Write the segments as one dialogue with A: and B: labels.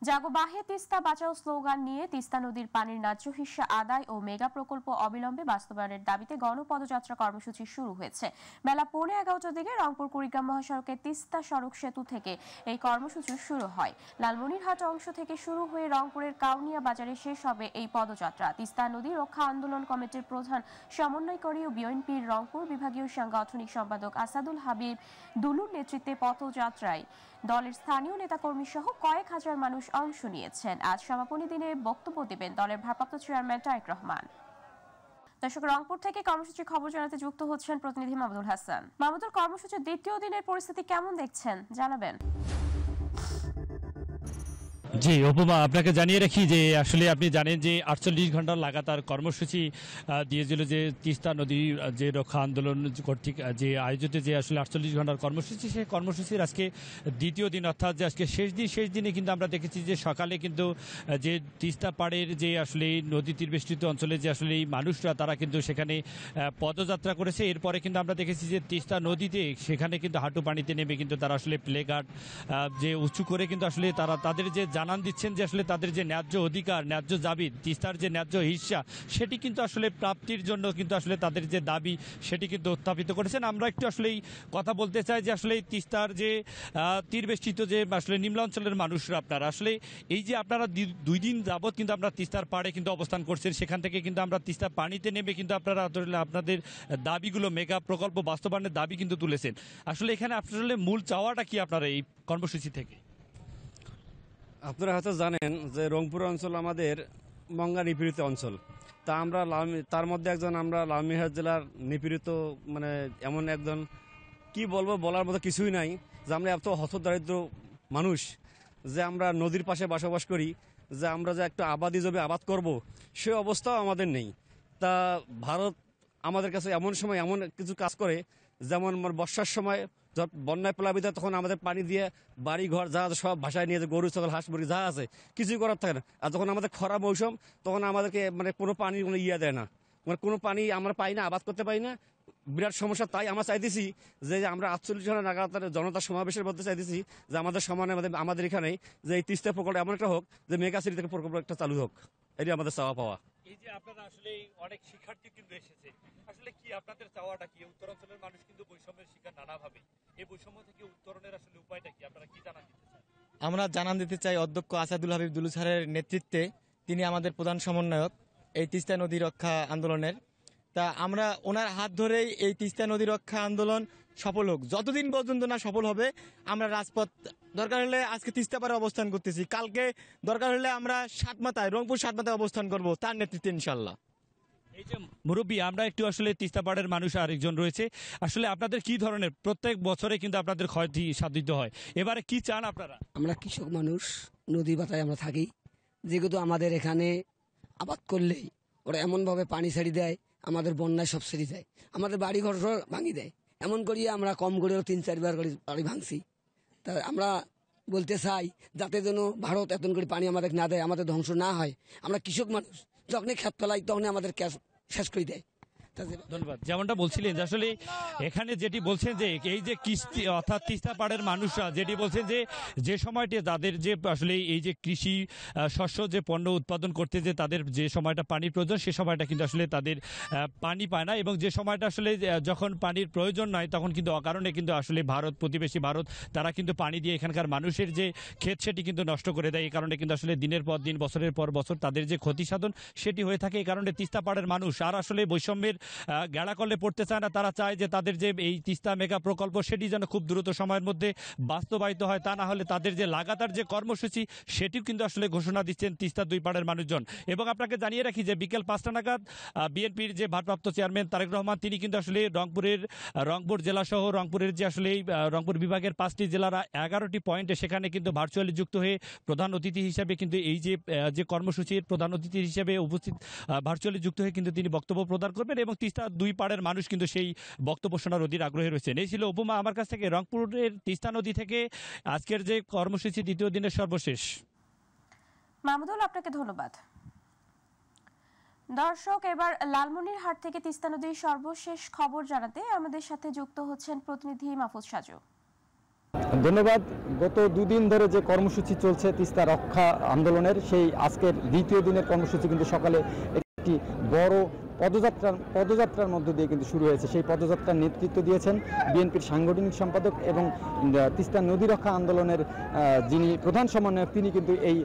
A: জাগো বাহে তিস্তা বাঁচাও স্লোগান নিয়ে তিস্তা নদীর পানির ন্যায্য হিস্সা আদায় ও মেগা প্রকল্প অবিলম্বে বাস্তবায়নের দাবিতে গণপদযাত্রা কর্মসূচি শুরু হয়েছে। বেলা 11:15টার দিকে রংপুর কুড়িগ্রাম মহাসড়কের তিস্তা সড়ক সেতু থেকে এই কর্মসূচি শুরু হয়। লালমনিরহাট অংশ থেকে শুরু হয়ে রংপুরের কাউনিয়া বাজারে শেষ হবে এই পদযাত্রা। তিস্তা নদী রক্ষা আন্দোলন কমিটির প্রধান সমন্বয়কারী ও বিএনপির রংপুর বিভাগীয় সাংগঠনিক সম্পাদক আসাদুল হাবিব দুলুর নেতৃত্বে পদযাত্রায় দলের স্থানীয় নেতাকর্মী সহ কয়েক হাজার মানুষ অংশ নিয়েছেন। আজ সমাপনী দিনে বক্তব্য দেবেন দলের ভারপ্রাপ্ত চেয়ারম্যান তারেক রহমান। দর্শক, রংপুর থেকে কর্মসূচির খবর জানাতে যুক্ত হচ্ছেন প্রতিনিধি মাহমুদুল হাসান। মাহমুদুল, কর্মসূচির দ্বিতীয় দিনের পরিস্থিতি কেমন দেখছেন জানাবেন?
B: জি উপমা, আপনাকে জানিয়ে রাখি যে আসলে আপনি জানেন যে 48 ঘন্টার লাগাতার কর্মসূচি দিয়েছিল যে তিস্তা নদী যে রক্ষা আন্দোলন কর্তৃক যে আয়োজিত যে আসলে 48 ঘন্টার কর্মসূচি, সেই কর্মসূচির আজকে দ্বিতীয় দিন, অর্থাৎ যে আজকে শেষ দিনে কিন্তু আমরা দেখেছি যে সকালে কিন্তু যে তিস্তা পাড়ের যে আসলে নদী তীরবেষ্টিত অঞ্চলে যে আসলে এই মানুষরা তারা কিন্তু সেখানে পদযাত্রা করেছে। এরপরে কিন্তু আমরা দেখেছি যে তিস্তা নদীতে সেখানে কিন্তু হাঁটু পানিতে নেমে কিন্তু তারা আসলে প্লে গার্ড যে উঁচু করে কিন্তু আসলে তারা তাদের যে জানান দিচ্ছেন যে আসলে তাদের যে ন্যায্য অধিকার, ন্যায্য দাবি, তিস্তার যে ন্যায্য হিস্সা সেটি কিন্তু আসলে প্রাপ্তির জন্য কিন্তু আসলে তাদের যে দাবি সেটি কিন্তু উত্থাপিত করেছেন। আমরা একটু আসলে কথা বলতে চাই যে আসলে তিস্তার যে তীরবেষ্টিত যে আসলে নিম্নাঞ্চলের মানুষরা, আপনারা আসলে এই যে আপনারা 2 দিন যাবৎ কিন্তু আমরা তিস্তার পাড়ে কিন্তু অবস্থান করছেন, সেখান থেকে কিন্তু আমরা তিস্তার পানিতে নেমে কিন্তু আপনারা আপনাদের দাবিগুলো, মেগা প্রকল্প বাস্তবায়নের দাবি কিন্তু তুলেছেন। আসলে এখানে আসলে মূল চাওয়াটা কি আপনারা এই কর্মসূচি থেকে?
C: আপনারা হয়তো জানেন যে রংপুর অঞ্চল আমাদের মঙ্গা নিপীড়িত অঞ্চল। তা আমরা তার মধ্যে একজন আমরা লালমনিরহাট জেলার নিপীড়িত, মানে এমন একজন কি বলবো, বলার মতো কিছুই নাই যে আমরা এত হতদরিদ্র মানুষ, যে আমরা নদীর পাশে বসবাস করি, যে আমরা যে একটা আবাদি জমি আবাদ করব সে অবস্থাও আমাদের নেই। তা ভারত আমাদের কাছে এমন সময় এমন কিছু কাজ করে, যেমন বর্ষার সময় যখন বন্যায় প্লাবিত, তখন আমাদের পানি দিয়ে বাড়ি ঘর যা সব ভাষায় নিয়ে, যে গরু ছাগল হাঁস মুরগি যা আছে কিছুই করার থাকে না। আর যখন আমাদের খরা মৌসুম, তখন আমাদেরকে মানে কোনো পানি ইয়ে দেয় না, মানে কোনো পানি আমরা পাই না, আবাদ করতে পারি না, বিরাট সমস্যা। তাই আমরা চাইতেছি যে আমরা 48 ঘন্টা নাগাদ জনতা সমাবেশের মধ্যে চাইতেছি যে আমাদের সমানে আমাদের এখানে যে এই তিস্তা প্রকল্প এমন একটা হোক যে মেগা সিটি থেকে প্রকল্প একটা চালু হোক। এটি আমাদের চাওয়া পাওয়া।
B: এই যে আপনারা আসলে অনেক শিক্ষার্থী কিন্তু এসেছে, আসলে কি আপনাদের চাওয়াটা কি? উত্তরাঞ্চলের মানুষ কিন্তু বৈষম্যের শিকার নানাভাবে, এই বৈষম্য থেকে উত্তরণের আসলে উপায়টা কি, আপনারা কি জানান দিতে চান?
D: আমরা জানান দিতে চাই অধ্যক্ষ আসাদুল হাবিব দুলু স্যারের নেতৃত্বে, তিনি আমাদের প্রধান সমন্বয়ক এই তিস্তা নদী রক্ষা আন্দোলনের। তা আমরা ওনার হাত ধরেই এই তিস্তা নদী রক্ষা আন্দোলন সফল হোক। যতদিন পর্যন্ত না সফল হবে আমরা রাজপথ, দরকার হলে আজকে তিস্তা পাড়ে অবস্থান করতেছি, কালকে দরকার হলে আমরা রংপুর 7 মাথায় অবস্থান করব তার নেতৃত্বে ইনশাল্লাহ।
B: এই যে মুরব্বী, আমরা একটু আসলে তিস্তা পাড়ের মানুষ আরেকজন রয়েছে, আসলে আপনাদের কি ধরনের প্রত্যেক বছরে কিন্তু আপনাদের ক্ষয়ক্ষতি সাধিত হয়, এবারে কি চান আপনারা?
E: আমরা কৃষক মানুষ, নদী বাতায় আমরা থাকি, যেহেতু আমাদের এখানে আবাদ করলেই ওরা এমনভাবে পানি ছেড়ে দেয়, আমাদের বন্যায় সব ছেড়ে দেয়, আমাদের বাড়ি ঘর ভাঙি দেয়। এমন করিয়ে আমরা কম করেও 3-4 বার করে বাড়ি ভাঙছি। তা আমরা বলতে চাই যাতে যেন ভারত এত করে পানি আমাদের না দেয়, আমাদের ধ্বংস না হয়। আমরা কৃষক মানুষ, যখনই খেত ফেলাই তখনই আমাদের শেষ করে দেয়।
B: ধন্যবাদ। যেমনটা বলছিলেন যে আসলে এখানে যেটি বলছেন যে এই যে কিস্তি অর্থাৎ তিস্তা পাড়ের মানুষরা যেটি বলছেন যে সময়টি তাদের যে আসলে এই যে কৃষি শস্য যে পণ্য উৎপাদন করতে যে তাদের যে সময়টা পানির প্রয়োজন, সে সময়টা কিন্তু আসলে তাদের পানি পায় না, এবং যে সময়টা আসলে যখন পানির প্রয়োজন নয় তখন কিন্তু অকারণে কিন্তু আসলে প্রতিবেশী ভারত তারা কিন্তু পানি দিয়ে এখানকার মানুষের যে ক্ষেত সেটি কিন্তু নষ্ট করে দেয়। এই কারণে কিন্তু আসলে দিনের পর দিন, বছরের পর বছর তাদের যে ক্ষতি সাধন সেটি হয়ে থাকে। এই কারণে তিস্তা পাড়ের মানুষ আর আসলে বৈষম্যের গেড়া করলে পড়তে চায় না। তারা চায় যে তাদের যে এই তিস্তা মেগা প্রকল্প সেটি যেন খুব দ্রুত সময়ের মধ্যে বাস্তবায়িত হয়, তা না হলে তাদের যে লাগাতার যে কর্মসূচি সেটিও কিন্তু আসলে ঘোষণা দিচ্ছেন তিস্তা 2 পাড়ের মানুষজন। এবং আপনাকে জানিয়ে রাখি যে বিকেল 5টা নাগাদ বিএনপির যে ভারপ্রাপ্ত চেয়ারম্যান তারেক রহমান, তিনি কিন্তু আসলে রংপুর জেলা সহ রংপুরের যে আসলে রংপুর বিভাগের 5টি জেলার 11টি পয়েন্টে সেখানে কিন্তু ভার্চুয়ালি যুক্ত হয়ে প্রধান অতিথি হিসেবে কিন্তু এই যে কর্মসূচির প্রধান অতিথি হিসেবে উপস্থিত ভার্চুয়ালি যুক্ত হয়ে কিন্তু তিনি বক্তব্য প্রদান করবেন, এবং তিস্তা 2 পাড়ের মানুষ কিন্তু সেই বক্তব্য শোনার অধীর আগ্রহী রয়েছেন। এই ছিল উপমা আমার কাছ থেকে রংপুরের তিস্তা নদী থেকে আজকের যে কর্মসূচি দ্বিতীয় দিনের সর্বশেষ।
A: মাহমুদুল, আপনাকে ধন্যবাদ। দর্শক, এবার লালমনিরহাট থেকে তিস্তা নদীর সর্বশেষ খবর জানাতে আমাদের সাথে যুক্ত হচ্ছেন প্রতিনিধি মাহফুজ সাজু।
F: ধন্যবাদ। গত দুদিন ধরে যে কর্মসূচি চলছে তিস্তা রক্ষা আন্দোলনের, সেই আজকের দ্বিতীয় দিনের কর্মসূচি কিন্তু সকালে একটি বড় পদযাত্রার মধ্য দিয়ে কিন্তু শুরু হয়েছে। সেই পদযাত্রার নেতৃত্ব দিয়েছেন বিএনপির সাংগঠনিক সম্পাদক এবং তিস্তা নদী রক্ষা আন্দোলনের যিনি প্রধান সমন্বয়ক, তিনি কিন্তু এই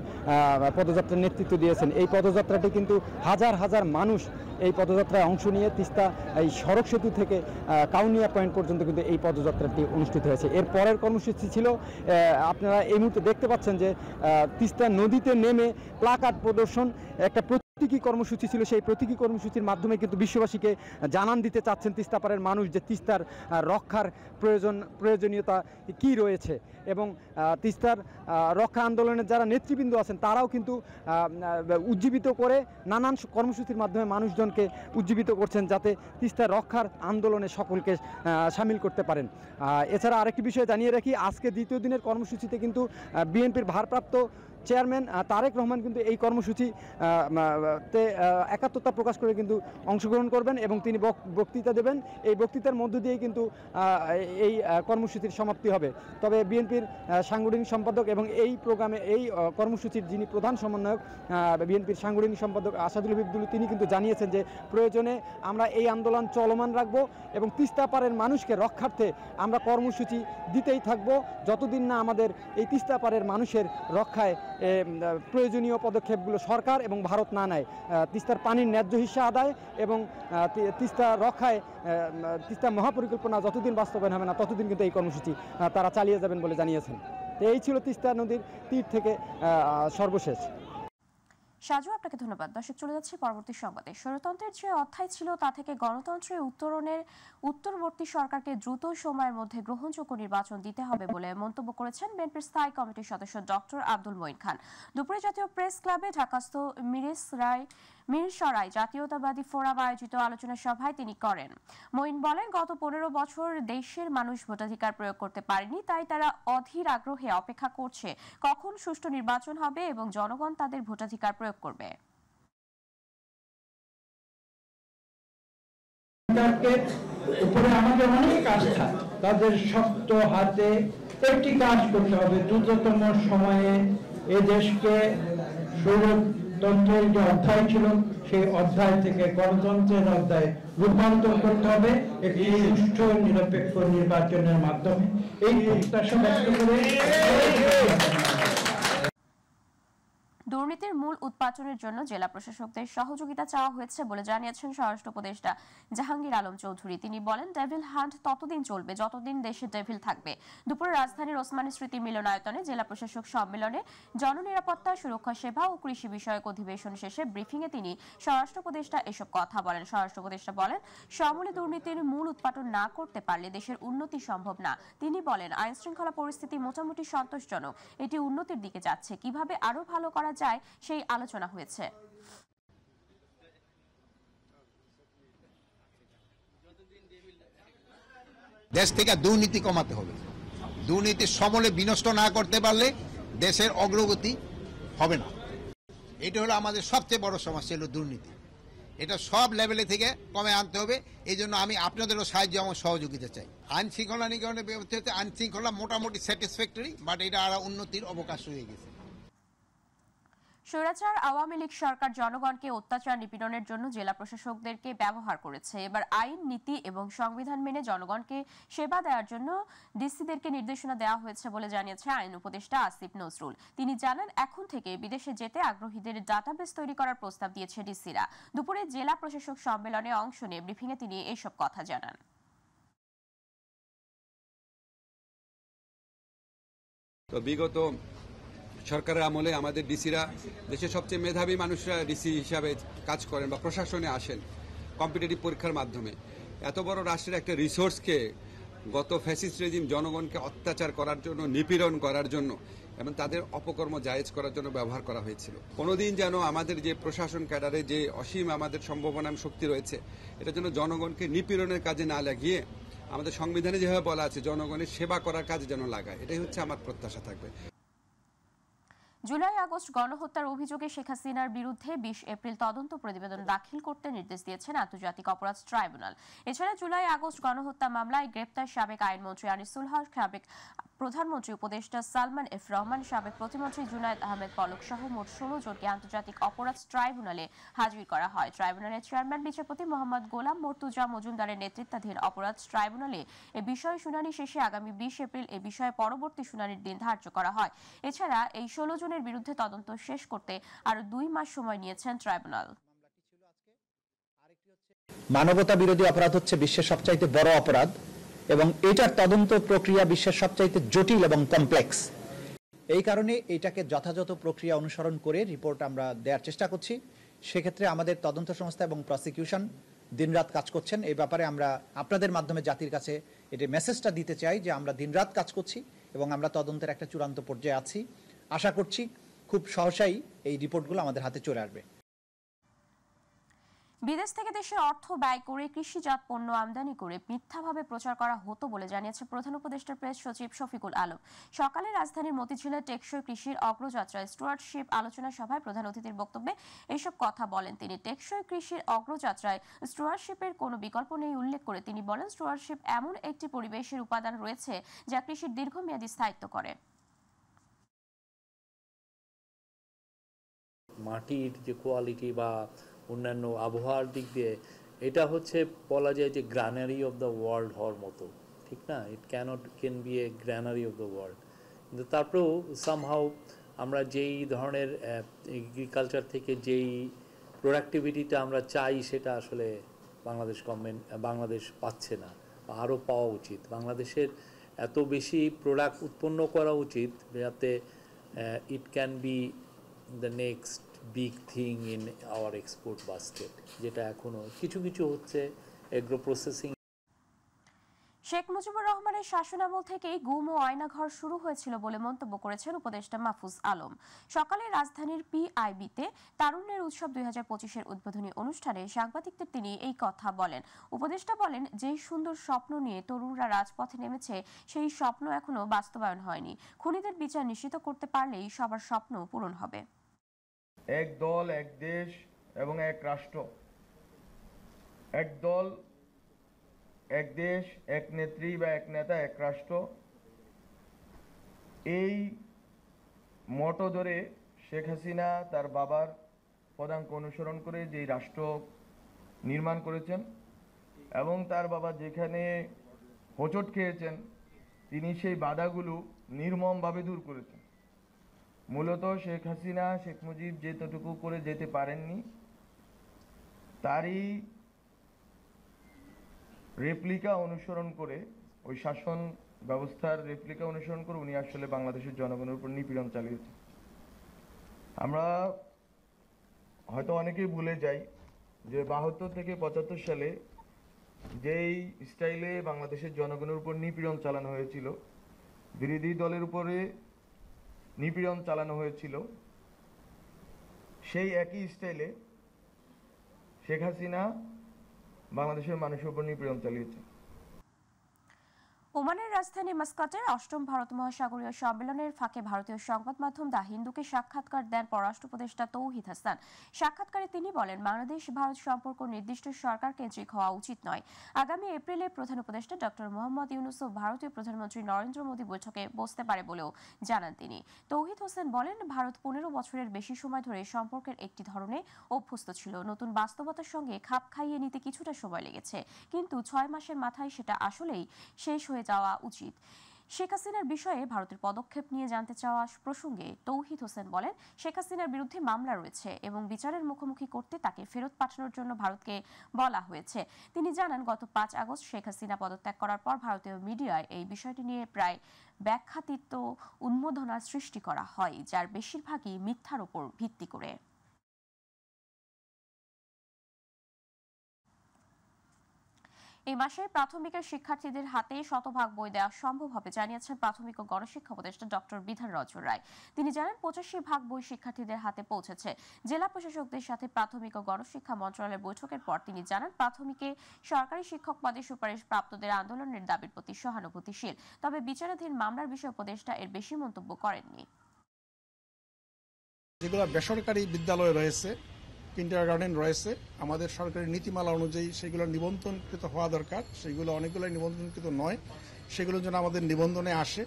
F: পদযাত্রার নেতৃত্ব দিয়েছেন। এই পদযাত্রাটি কিন্তু হাজার হাজার মানুষ এই পদযাত্রায় অংশ নিয়ে তিস্তা এই সড়ক সেতু থেকে কাউনিয়া পয়েন্ট পর্যন্ত কিন্তু এই পদযাত্রাটি অনুষ্ঠিত হয়েছে। এর পরের কর্মসূচি ছিল, আপনারা এই মুহূর্তে দেখতে পাচ্ছেন যে তিস্তা নদীতে নেমে প্লাকার্ড প্রদর্শন, একটা প্রতীকী কর্মসূচি ছিল। সেই প্রতীকী কর্মসূচির মাধ্যমে কিন্তু বিশ্ববাসীকে জানান দিতে চাচ্ছেন তিস্তাপাড়ের মানুষ যে তিস্তার রক্ষার প্রয়োজনীয়তা কি রয়েছে। এবং তিস্তার রক্ষা আন্দোলনের যারা নেতৃবৃন্দ আছেন তারাও কিন্তু উজ্জীবিত করে নানান কর্মসূচির মাধ্যমে মানুষজনকে উজ্জীবিত করছেন যাতে তিস্তার রক্ষার আন্দোলনে সকলকে সামিল করতে পারেন। এছাড়া আরেকটি বিষয় জানিয়ে রাখি, আজকে দ্বিতীয় দিনের কর্মসূচিতে কিন্তু বিএনপির ভারপ্রাপ্ত চেয়ারম্যান তারেক রহমান কিন্তু এই কর্মসূচিতে একাত্মতা প্রকাশ করে কিন্তু অংশগ্রহণ করবেন এবং তিনি বক্তৃতা দেবেন। এই বক্তৃতার মধ্য দিয়েই কিন্তু এই কর্মসূচির সমাপ্তি হবে। তবে বিএনপির সাংগঠনিক সম্পাদক এবং এই প্রোগ্রামে এই কর্মসূচির যিনি প্রধান সমন্বয়ক বিএনপির সাংগঠনিক সম্পাদক আসাদুল হাবিব দুলু, তিনি কিন্তু জানিয়েছেন যে প্রয়োজনে আমরা এই আন্দোলন চলমান রাখব এবং তিস্তাপাড়ের মানুষকে রক্ষার্থে আমরা কর্মসূচি দিতেই থাকব যতদিন না আমাদের এই তিস্তাপাড়ের মানুষের রক্ষায় প্রয়োজনীয় পদক্ষেপগুলো সরকার এবং ভারত না নেয়। তিস্তার পানির ন্যায্য হিস্সা আদায় এবং তিস্তা রক্ষায় তিস্তা মহাপরিকল্পনা যতদিন বাস্তবায়ন হবে না ততদিন কিন্তু এই কর্মসূচি তারা চালিয়ে যাবেন বলে জানিয়েছেন। তো এই ছিল তিস্তা নদীর তীর থেকে সর্বশেষ।
A: সাজু, আপনাকে ধন্যবাদ। দর্শক, চলে যাচ্ছে পরবর্তী সংবাদে। স্বৈরতন্ত্রের যে অধ্যায় ছিল তা থেকে গণতন্ত্রের উত্তরণের উত্তরবর্তী সরকারকে দ্রুত সময়ের মধ্যে গ্রহণযোগ্য নির্বাচন দিতে হবে বলে মন্তব্য করেছেন বিএনপির স্থায়ী কমিটির সদস্য ডক্টর আব্দুল মঈন খান। দুপুরে জাতীয় প্রেস ক্লাবে ঢাকাস্থ মিরসরাই জাতীয়তাবাদী ফোরাম আয়োজিত আলোচনা সভায় তিনি করেন। মঈন বলেন, গত 15 বছর দেশের মানুষ ভোটাধিকার প্রয়োগ করতে পারেনি, তাই তারা অধীর আগ্রহে অপেক্ষা করছে কখন সুষ্ঠু নির্বাচন হবে এবং জনগণ তাদের ভোটাধিকার প্রয়োগ করবে।
G: উপরে আমাদের অনেক আস্থা, তাদের শক্ত হাতে একটি কাজ করতে হবে, দ্রুততম সময়ে এ দেশকে স্বৈরতন্ত্রের যে অধ্যায় ছিল সেই অধ্যায় থেকে গণতন্ত্রের অধ্যায় রূপান্তর করতে হবে একটি সুষ্ঠু নিরপেক্ষ নির্বাচনের মাধ্যমে। এই প্রত্যাশা ব্যক্ত করে
A: দুর্নীতির মূল উৎপাটনের জন্য জেলা প্রশাসকদের সহযোগিতা চাওয়া হয়েছে বলে জানিয়েছেন স্বরাষ্ট্র উপদেষ্টা জাহাঙ্গীর আলম চৌধুরী। তিনি বলেন, ডেভিল হান্ট ততদিন চলবে যতদিন দেশে ডেভিল থাকবে। দুপুরে রাজধানীর ওসমানী স্মৃতি মিলনায়তনে জেলা প্রশাসক সম্মেলনে জননিরাপত্তা, সুরক্ষা সেবা ও কৃষি বিষয়ক অধিবেশন শেষে ব্রিফিংয়ে তিনি স্বরাষ্ট্র উপদেষ্টা এসব কথা বলেন। স্বরাষ্ট্র উপদেষ্টা বলেন, সমূলে দুর্নীতির মূল উৎপাটন না করতে পারলে দেশের উন্নতি সম্ভব না। তিনি বলেন, আইন শৃঙ্খলা পরিস্থিতি মোটামুটি সন্তোষজনক, এটি উন্নতির দিকে যাচ্ছে, কিভাবে আরো ভালো করা যায় সেই আলোচনা হয়েছে।
H: দেশ থেকে দুর্নীতি কমাতে হবে। দুর্নীতি সমূলে বিনষ্ট না করতে পারলে দেশের অগ্রগতি হবে না। এটা হলো আমাদের সবচেয়ে বড় সমস্যা, হলো দুর্নীতি। এটা সব লেভেলে থেকে কমে আনতে হবে। এই জন্য আমি আপনাদেরও সাহায্য এবং সহযোগিতা চাই। আইন শৃঙ্খলা নিগমের ব্যবস্থা, আইন শৃঙ্খলা মোটামুটি স্যাটিসফ্যাক্টরি, বাট এটা আরো উন্নতির অবকাশ রয়ে গেছে।
A: স্বৈরাচার আওয়ামী লীগ সরকার জনগণকে অত্যাচার নিপীড়নের জন্য জেলা প্রশাসকদেরকে ব্যবহার করেছে। এবার আইন, নীতি এবং সংবিধান মেনে জনগণকে সেবা দেওয়ার জন্য ডিসিদেরকে নির্দেশনা দেওয়া হয়েছে বলে জানিয়েছে আইন উপদেষ্টা আসিফ নজরুল। তিনি জানান, এখন থেকে বিদেশে যেতে আগ্রহীদের ডাটাবেস তৈরি করার প্রস্তাব দিয়েছে ডিসিরা। দুপুরে জেলা প্রশাসক সম্মেলনে অংশ নিয়ে ব্রিফিংয়ে তিনি এসব কথা জানান।
I: তো বিগত সরকারের আমলে আমাদের ডিসিরা, দেশের সবচেয়ে মেধাবী মানুষরা ডিসি হিসাবে কাজ করেন বা প্রশাসনে আসেন কম্পিটিটিভ পরীক্ষার মাধ্যমে। এত বড় রাষ্ট্রের একটা রিসোর্সকে গত ফ্যাসিস্ট রেজিম জনগণকে অত্যাচার করার জন্য, নিপীড়ন করার জন্য এবং তাদের অপকর্ম জায়েজ করার জন্য ব্যবহার করা হয়েছিল। কোনোদিন যেন আমাদের যে প্রশাসন ক্যাডারে যে অসীম আমাদের সম্ভাবনা শক্তি রয়েছে, এটার জন্য জনগণকে নিপীড়নের কাজে না লাগিয়ে আমাদের সংবিধানে যেভাবে বলা আছে জনগণের সেবা করার কাজে যেন লাগায়, এটাই হচ্ছে আমার প্রত্যাশা থাকবে।
A: জুলাই আগস্ট গণহত্যার অভিযোগে শেখ হাসিনার বিরুদ্ধে 20 এপ্রিল তদন্ত প্রতিবেদন দাখিল করতে নির্দেশ দিয়েছেন আন্তর্জাতিক অপরাধ ট্রাইব্যুনাল। এছাড়া জুলাই আগস্ট গণহত্যা মামলায় গ্রেপ্তার সাবেক আইনমন্ত্রী আনিসুল হক, সাবেক প্রধানমন্ত্রী উপদেষ্টা সালমান এফ রহমান, সাবেক প্রতিমন্ত্রী জুনায়েদ আহমেদ পলক সহ মোট 16 জনকে আন্তর্জাতিক অপরাধ ট্রাইব্যুনালে হাজির করা হয়। ট্রাইব্যুনালের চেয়ারম্যান বিচারপতি মোহাম্মদ গোলাম মর্তুজা মজুমদারের নেতৃত্বাধীন অপরাধ ট্রাইব্যুনালে এ বিষয়ে শুনানি শেষে আগামী 20 এপ্রিল এ বিষয়ে পরবর্তী শুনানির দিন ধার্য করা হয়। এছাড়া এই 16 জনের বিরুদ্ধে তদন্ত শেষ করতে আরো 2 মাস সময় নিয়েছেন ট্রাইব্যুনাল।
J: মানবতা বিরোধী অপরাধ হচ্ছে বিশ্বের সবচাইতে বড় অপরাধ এবং এটার তদন্ত প্রক্রিয়া বিশ্বের সবচাইতে জটিল এবং কমপ্লেক্স। এই কারণে এটাকে যথাযথ প্রক্রিয়া অনুসরণ করে রিপোর্ট আমরা দেওয়ার চেষ্টা করছি। সেক্ষেত্রে আমাদের তদন্ত সংস্থা এবং প্রসিকিউশন দিনরাত কাজ করছেন। এই ব্যাপারে আমরা আপনাদের মাধ্যমে জাতির কাছে এটা মেসেজটা দিতে চাই যে আমরা দিনরাত কাজ করছি এবং আমরা তদন্তের একটা চূড়ান্ত পর্যায়ে আছি। আশা করছি খুব সহসাই এই রিপোর্টগুলো আমাদের হাতে চলে আসবে।
A: বিদেশ থেকে দেশে অর্থ ব্যয় করে কৃষিজাত পণ্য আমদানি করে মিথ্যাভাবে প্রচার করা হতো বলে জানিয়েছে প্রধান উপদেষ্টার প্রেস সচিব শফিকুল আলম। সকালে রাজধানীর মতিঝিলে টেকসই কৃষির অগ্রযাত্রায় স্টুয়ার্ডশিপ আলোচনা সভায় প্রধান অতিথির বক্তব্যে এইসব কথা বলেন তিনি। টেকসই কৃষির অগ্রযাত্রায় স্টুয়ার্ডশিপের কোনো বিকল্প নেই উল্লেখ করে তিনি বলেন, স্টুয়ার্ডশিপ এমন একটি পরিবেশের উপাদান রয়েছে যা কৃষির দীর্ঘমেয়াদী স্থায়িত্ব করে।
K: মাটির যে কোয়ালিটি বা অন্যান্য আবহাওয়ার দিক দিয়ে এটা হচ্ছে বলা যায় যে গ্রানারি অফ দ্য ওয়ার্ল্ড হওয়ার মতো, ঠিক না? It can B A granary of the world. কিন্তু তারপরেও সামহাউ আমরা যেই ধরনের এগ্রিকালচার থেকে যেই প্রোডাক্টিভিটিটা আমরা চাই সেটা আসলে বাংলাদেশ পাচ্ছে না, আরও পাওয়া উচিত। বাংলাদেশের এত বেশি প্রোডাক্ট উৎপন্ন করা উচিত যাতে it can be the next big thing in our export basket, যেটা এখনো কিছু কিছু হচ্ছে এগ্রো প্রসেসিং।
A: শেখ মুজিবুর রহমানের শাসনামল থেকেই গুম ও আয়নাঘর শুরু হয়েছিল বলে মন্তব্য করেছেন উপদেষ্টা মাহফুজ আলম। সকালে রাজধানীর পিআইবিতে তারুণ্যের উৎসব 2025-এর উদ্বোধনী অনুষ্ঠানে সাংবাদিকদের তিনি এই কথা বলেন। উপদেষ্টা বলেন, যেই সুন্দর স্বপ্ন নিয়ে তরুণরা রাজপথে নেমেছে সেই স্বপ্ন এখনো বাস্তবায়ন হয়নি। খুনিদের বিচার নিশ্চিত করতে পারলেই সবার স্বপ্ন পূরণ হবে।
L: এক দল, এক দেশ এবং এক রাষ্ট্র। এক দল, এক দেশ, এক নেত্রী বা এক নেতা, এক রাষ্ট্র, এই মটো ধরে শেখ হাসিনা তার বাবার পদাঙ্ক অনুসরণ করে যেই রাষ্ট্র নির্মাণ করেছেন এবং তার বাবা যেখানে হোঁচট খেয়েছেন তিনি সেই বাধাগুলো নির্মমভাবে দূর করেছেন। মূলত শেখ হাসিনা, শেখ মুজিব যেতটুকু করে যেতে পারেননি তারই রেপ্লিকা অনুসরণ করে, ওই শাসন ব্যবস্থার রেপ্লিকা অনুসরণ করে উনি আসলে বাংলাদেশের জনগণের উপর নিপীড়ন চালিয়েছেন। আমরা হয়তো অনেকেই ভুলে যাই যে 72 থেকে 75 সালে যেই স্টাইলে বাংলাদেশের জনগণের উপর নিপীড়ন চালানো হয়েছিল, বিরোধী দলের উপরে নিপীড়ন চালানো হয়েছিল, সেই একই স্টাইলে শেখ হাসিনা বাংলাদেশের মানুষের উপর নিপীড়ন চালিয়েছে।
A: ওমানের রাজধানী মাস্কাটের 8ম ভারত মহাসাগরীয় সম্মেলনের ফাঁকে ভারতীয় সংবাদ মাধ্যম দ্য হিন্দুকে সাক্ষাৎকার দেন পররাষ্ট্র উপদেষ্টা তৌহিদ হাসান। সাক্ষাৎকারে তিনি বলেন, বাংলাদেশ ভারত সম্পর্ক নির্দিষ্ট সরকার কেন্দ্রিক হওয়া উচিত নয়। আগামী এপ্রিলে প্রধান উপদেষ্টা ডক্টর মোহাম্মদ ইউনূস ও ভারতীয় প্রধানমন্ত্রী নরেন্দ্র মোদী বৈঠকে বসতে পারে বলেও জানান তিনি। তৌহিদ হোসেন বলেন, ভারত 15 বছরের বেশি সময় ধরে সম্পর্কের একটি ধরনে অভ্যস্ত ছিল। নতুন বাস্তবতার সঙ্গে খাপ খাইয়ে নিতে কিছুটা সময় লেগেছে, কিন্তু 6 মাসের মাথায় সেটা আসলেই শেষ হয়ে যাওয়া উচিত। শেখ হাসিনার বিষয়ে ভারতের পদক্ষেপ নিয়ে জানতে চাওয়া প্রসঙ্গে তৌহিদ হোসেন বলেন, শেখ হাসিনার বিরুদ্ধে মামলা রয়েছে এবং বিচারের মুখোমুখি করতে তাকে ফেরত পাঠানোর জন্য ভারতকে বলা হয়েছে। তিনি জানান, গত 5 আগস্ট শেখ হাসিনা পদত্যাগ করার পর ভারতীয় মিডিয়ায় এই বিষয়টি নিয়ে প্রায় ব্যাখ্যাতীত উন্মোদনা সৃষ্টি করা হয়, যার বেশিরভাগই মিথ্যার উপর ভিত্তি করে। এই মাসে প্রাথমিকের শিক্ষার্থীদের হাতে শতভাগ বই দেওয়া সম্ভব হবে জানিয়েছেন প্রাথমিক ও গণশিক্ষা উপদেষ্টা ডক্টর বিধান রঞ্জন রায়। তিনি জানান, 85% বই শিক্ষার্থীদের হাতে পৌঁছেছে। জেলা প্রশাসকদের সাথে প্রাথমিক ও গণশিক্ষা মন্ত্রণালয়ের বৈঠকের পর তিনি জানান, প্রাথমিকে সরকারি শিক্ষক পদে সুপারিশ প্রাপ্তদের আন্দোলনের দাবির প্রতি সহানুভূতিশীল। তবে বিচারাধীন মামলার বিষয়ে উপদেষ্টা এর বেশি মন্তব্য করেননি।
M: যেগুলো বেসরকারি বিদ্যালয় রয়েছে, কিন্ডারগার্টেন রয়েছে, আমাদের সরকারি নীতিমালা অনুযায়ী সেগুলো নিবন্ধনকৃত হওয়া দরকার। সেগুলো অনেকগুলো নিবন্ধনকৃত নয়, সেগুলোর জন্য আমাদের নিবন্ধনে আসে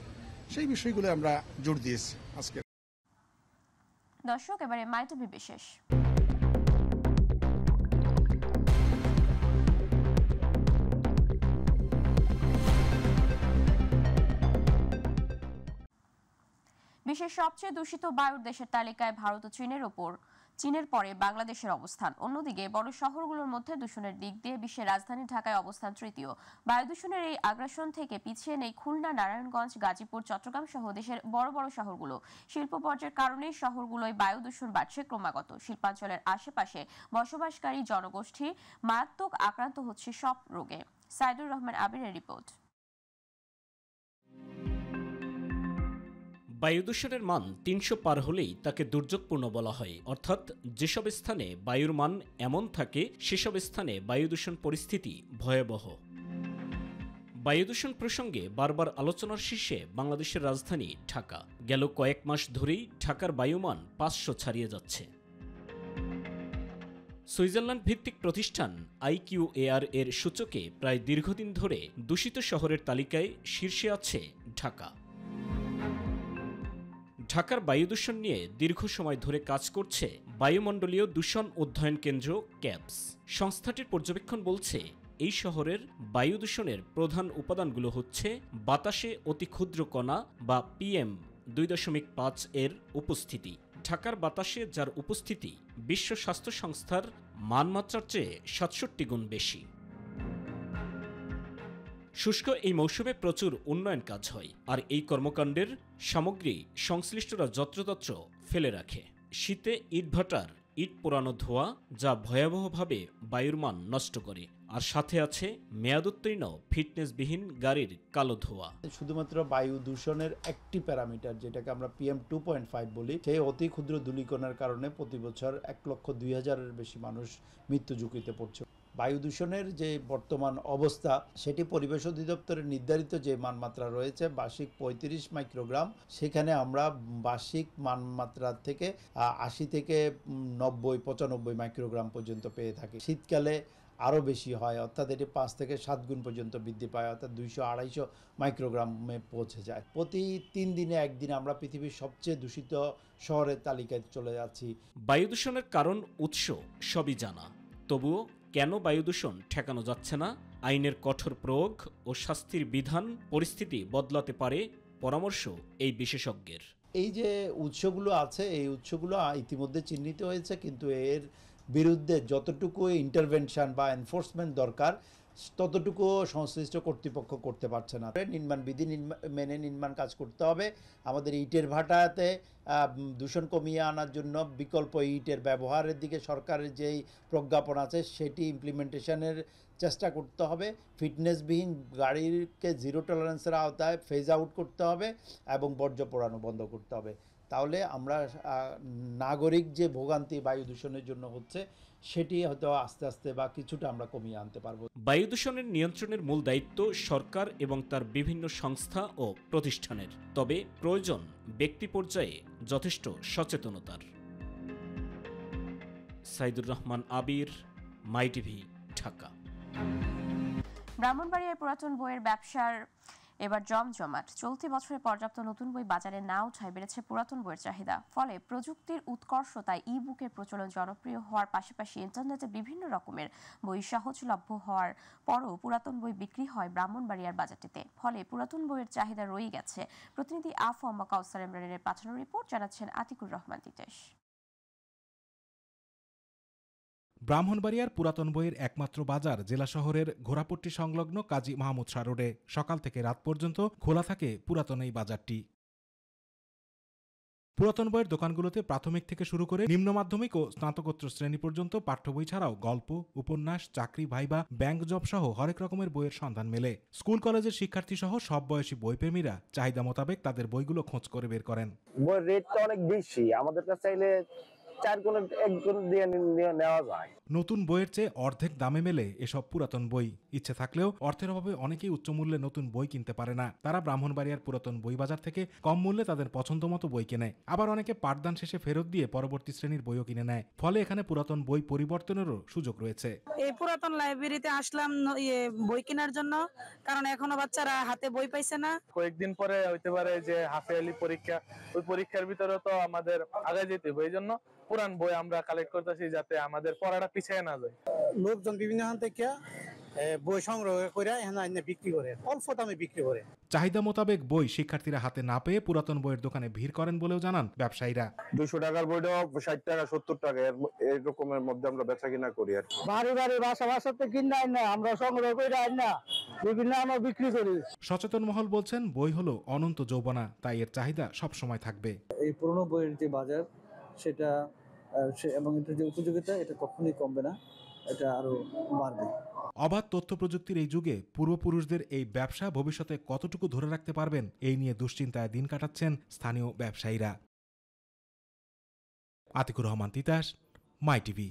M: সেই বিষয়গুলো আমরা জোর দিয়েছি আজকে।
A: দর্শক, এবারে মাইটিভি বিশেষ। বিশ্বের সবচেয়ে দূষিত বায়ুর দেশের তালিকায় ভারত ও চীনের পরে বাংলাদেশের অবস্থান। অন্যদিকে বড় শহরগুলোর মধ্যে দূষণের দিক দিয়ে বিশ্বের রাজধানী ঢাকায় অবস্থান তৃতীয়। বায়ু দূষণের এই আগ্রাসন থেকে পিছিয়ে নেই খুলনা, নারায়ণগঞ্জ, গাজীপুর, চট্টগ্রাম সহ দেশের বড় বড় শহরগুলো। শিল্প বর্জ্যের কারণে শহরগুলোয় বায়ু দূষণ বাড়ছে ক্রমাগত। শিল্পাঞ্চলের আশেপাশে বসবাসকারী জনগোষ্ঠী মারাত্মক আক্রান্ত হচ্ছে সব রোগে। সাইদুর রহমান আবিরের রিপোর্ট।
N: বায়ু দূষণের মান ৩০০ পার হলেই তাকে দুর্যোগপূর্ণ বলা হয়, অর্থাৎ যেসব স্থানে বায়ুর মান এমন থাকে সেসব স্থানে বায়ু দূষণ পরিস্থিতি ভয়াবহ। বায়ু দূষণ প্রসঙ্গে বারবার আলোচনার শীর্ষে বাংলাদেশের রাজধানী ঢাকা। গেল কয়েক মাস ধরেই ঢাকার বায়ুমান ৫০০ ছাড়িয়ে যাচ্ছে। সুইজারল্যান্ড ভিত্তিক প্রতিষ্ঠান IQAR এর সূচকে প্রায় দীর্ঘদিন ধরে দূষিত শহরের তালিকায় শীর্ষে আছে ঢাকা। ঢাকার বায়ু দূষণ নিয়ে দীর্ঘ সময় ধরে কাজ করছে বায়ুমণ্ডলীয় দূষণ অধ্যয়ন কেন্দ্র ক্যাপস। সংস্থাটির পর্যবেক্ষণ বলছে এই শহরের বায়ু দূষণের প্রধান উপাদানগুলো হচ্ছে বাতাসে অতি ক্ষুদ্র কণা বা PM 2.5 এর উপস্থিতি। ঢাকার বাতাসে যার উপস্থিতি বিশ্ব স্বাস্থ্য সংস্থার মানমাত্রার চেয়ে 67 গুণ বেশি। শুষ্ক এই মৌসুমে প্রচুর উন্নয়ন কাজ হয়, আর এই কর্মকাণ্ডের সামগ্রী সংশ্লিষ্টরা যত্রতত্র ফেলে রাখে। শীতে ইটভাটার ইট পোড়ানো ধোঁয়া, যা ভয়াবহভাবে বায়ুর মান নষ্ট করে, আর সাথে আছে মেয়াদোত্তীর্ণ ফিটনেসবিহীন গাড়ির কালো ধোঁয়া।
O: শুধুমাত্র বায়ু দূষণের একটি প্যারামিটার, যেটাকে আমরা PM 2.5 বলি, সেই অতি ক্ষুদ্র ধূলিকণার কারণে প্রতি বছর 1,02,000-এর বেশি মানুষ মৃত্যু ঝুঁকিতে পড়ছে। বায়ু দূষণের যে বর্তমান অবস্থা, সেটি পরিবেশ অধিদপ্তরের নির্ধারিত যে মানমাত্রা রয়েছে বার্ষিক 35 মাইক্রোগ্রাম, সেখানে আমরা বার্ষিক মানমাত্রা থেকে 80 থেকে 90-95 মাইক্রোগ্রাম পর্যন্ত পেয়ে থাকি। শীতকালে আরও বেশি হয়, অর্থাৎ এটি 5 থেকে 7 গুণ পর্যন্ত বৃদ্ধি পায়, অর্থাৎ 200-250 মাইক্রোগ্রামে পৌঁছে যায়। প্রতি 3 দিনে একদিন আমরা পৃথিবীর সবচেয়ে দূষিত শহরের তালিকায় চলে যাচ্ছি।
N: বায়ু দূষণের কারণ, উৎস সবই জানা, তবুও কেন বায়ু দূষণ ঠেকানো যাচ্ছে না? আইনের কঠোর প্রয়োগ ও শাস্তির বিধান পরিস্থিতি বদলাতে পারে, পরামর্শ এই বিশেষজ্ঞের।
O: এই যে উৎসগুলো আছে, এই উৎসগুলো ইতিমধ্যে চিহ্নিত হয়েছে, কিন্তু এর বিরুদ্ধে যতটুকু ইন্টারভেনশন বা এনফোর্সমেন্ট দরকার ততটুকু সংশ্লিষ্ট কর্তৃপক্ষ করতে পারছে না। নির্মাণ বিধি মেনে নির্মাণ কাজ করতে হবে। আমাদের ইটের ভাটাতে দূষণ কমিয়ে আনার জন্য বিকল্প ইটের ব্যবহারের দিকে সরকারের যেই প্রজ্ঞাপন আছে সেটি ইমপ্লিমেন্টেশনের চেষ্টা করতে হবে। ফিটনেসবিহীন গাড়িকে জিরো টলারেন্সের আওতায় ফেজ আউট করতে হবে এবং বর্জ্য পোড়ানো বন্ধ করতে হবে। তাহলে আমরা নাগরিক যে ভোগান্তি বায়ু দূষণের জন্য হচ্ছে, সেটি হয়তো আস্তে আস্তে বা কিছুটা আমরা কমিয়ে আনতে পারবো।
N: বায়ু দূষণের নিয়ন্ত্রণের মূল দায়িত্ব সরকার এবং তার বিভিন্ন সংস্থা ও প্রতিষ্ঠানের, তবে প্রয়োজন ব্যক্তি পর্যায়ে যথেষ্ট সচেতনতার। সাইদুর রহমান আবির, মাইটিভি, ঢাকা।
A: ব্রাহ্মণবাড়িয়ার পুরাতন বইয়ের ব্যবসার এবার জমজমাট। চলতি বছরে পর্যাপ্ত নতুন বই বাজারে না ওঠায় বেড়েছে পুরাতন বইয়ের চাহিদা। ফলে প্রযুক্তির উৎকর্ষতায় ই-বুকের প্রচলন জনপ্রিয় হওয়ার পাশাপাশি ইন্টারনেটে বিভিন্ন রকমের বই সহজলভ্য হওয়ার পরও পুরাতন বই বিক্রি হয় ব্রাহ্মণবাড়িয়ার বাজারটিতে। ফলে পুরাতন বইয়ের চাহিদা রয়ে গেছে। প্রতিনিধি আফম কাউসার ইমরানের পাঠানো রিপোর্ট, জানাচ্ছেন আতিকুর রহমান তিতেশ।
P: ব্রাহ্মণবাড়িয়ার পুরাতন বইয়ের একমাত্র বাজার জেলা শহরের ঘোড়াপট্টি সংলগ্ন কাজী মাহমুদ শাহ রোডে সকাল থেকে রাত পর্যন্ত খোলা থাকে পুরাতন এই বাজারটি। পুরাতন বইয়ের দোকানগুলোতে প্রাথমিক থেকে শুরু করে নিম্ন মাধ্যমিক ও স্নাতকোত্তর শ্রেণী পর্যন্ত পাঠ্য বই ছাড়াও গল্প, উপন্যাস, চাকরি, ভাইবা, ব্যাংক জব সহ হরেক রকমের বইয়ের সন্ধান মেলে। স্কুল কলেজের শিক্ষার্থী সহ সব বয়সী বইপ্রেমীরা চাহিদা মোতাবেক তাদের বইগুলো খোঁজ করে বের করেন।
Q: বইয়ের রেটটা অনেক বেশি, আমাদের কাছে চাইলে 4 গুণ 1 গুণ দিয়ে নেওয়া যায়।
P: নতুন বইয়ের চেয়ে অর্ধেক দামে মেলে এসব পুরাতন বই। ইচ্ছে থাকলেও অর্থের অভাবে অনেকেই উচ্চ মূল্যে নতুন বই কিনতে পারে না। তারা ব্রাহ্মণবাড়িয়ার পুরাতন বই বাজার থেকে কম মূল্যে তাদের পছন্দ মতো বই কেনে। আবার অনেকে পাঠদান শেষে ফেরত দিয়ে পরবর্তী শ্রেণীর বইও কিনে নেয়। ফলে এখানে পুরাতন বই পরিবর্তনেরও সুযোগ রয়েছে।
R: এই পুরাতন লাইব্রেরিতে আসলাম বই কেনার জন্য, কারণ এখনো বাচ্চারা হাতে বই পাইছে না।
S: কয়েকদিন পরে হইতে পারে যে হাফ ইয়ারলি পরীক্ষা, ওই পরীক্ষার ভিতরে তো আমাদের আগে যেতে হবে, এই জন্য পুরান বই আমরা কালেক্ট করতেছি যাতে আমাদের পড়াটা পিছিয়ে না যায়।
T: লোকজন বিভিন্ন স্থান থেকে বই সংগ্রহ করে এখানে বিক্রি করে, অল্প দামে বিক্রি করে।
P: চাহিদা মোতাবেক বই শিক্ষার্থীরা হাতে না পেয়ে পুরাতন বইয়ের দোকানে ভিড় করেন বলেও জানান ব্যবসায়ীরা।
U: 200 টাকার বইটাও 60 টাকা 70 টাকা এরকমের মধ্যে আমরা বেচা কিনা করি। আর
T: বাড়ি বাসাতে কিনে আন না, আমরা সংগ্রহ করে আন না, বিভিন্ন আমরা বিক্রি করি।
P: সচেতন মহল বলছেন বই হলো অনন্ত যৌবনা, তাই এর চাহিদা সব সময় থাকবে।
V: এই পুরনো বইয়ের যে বাজার সেটা এবং এটার যে উপযোগিতা এটা কখনোই কমবে না, এটা আরো বাড়বে।
P: অবাধ তথ্য প্রযুক্তির এই যুগে পূর্বপুরুষদের এই ব্যবসা ভবিষ্যতে কতটুকু ধরে রাখতে পারবেন এই নিয়ে দুশ্চিন্তায় দিন কাটাচ্ছেন স্থানীয় ব্যবসায়ীরা। আতিকুর রহমান তিতাস, মাই টিভি।